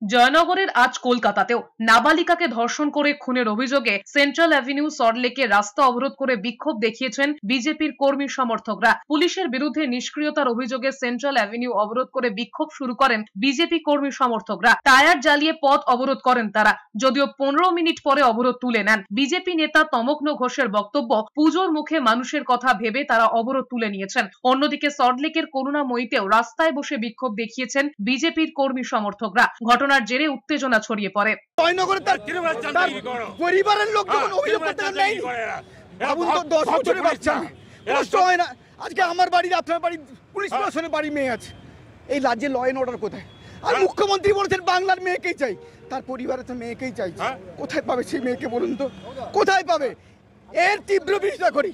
জয়নগরের আজ কলকাতাতেও নাবালিকাকে ধর্ষণ করে খুনের অভিযোগে সেন্ট্রাল অ্যাভিনিউ সল্টলেকে রাস্তা অবরোধ করে বিক্ষোভ দেখিয়েছেন বিজেপির কর্মী সমর্থকরা। পুলিশের বিরুদ্ধে নিষ্ক্রিয়তার অভিযোগে সেন্ট্রাল অ্যাভিনিউ অবরোধ করে বিক্ষোভ শুরু করেন বিজেপি কর্মী সমর্থকরা। টায়ার জ্বালিয়ে পথ অবরোধ করেন তারা, যদিও 15 মিনিট পরে অবরোধ তুলে নেন। বিজেপি নেতা তমগ্ন ঘোষের বক্তব্য, পুজোর মুখে মানুষের কথা ভেবে তারা অবরোধ তুলে নিয়েছেন। অন্যদিকে সল্টলেকের করুণাময়ীতেও রাস্তায় বসে বিক্ষোভ দেখিয়েছেন বিজেপির কর্মী সমর্থকরা। ঘটনার জেরে উত্তেজনা ছড়িয়ে পড়ে। জয়নগরে তার পরিবারের লোক যখন অভিযোগ করতে নেই, ভাবুন তো 10 বছরের বাচ্চা কষ্ট হয় না। আজকে আমার বাড়ির, আপনার বাড়ির পুলিশ প্রশাসনের বাড়ি মেয়ে আছে, এই রাজ্যে ল এন্ড অর্ডার কোথায়? আর মুখ্যমন্ত্রী বলেছেন বাংলার মেয়েকেই চাই, তার পরিবারে তো মেয়েকেই চাই। কোথায় পাবে সেই মেয়েকে বলুন তো, কোথায় পাবে? এর তীব্র বিরোধিতা করি।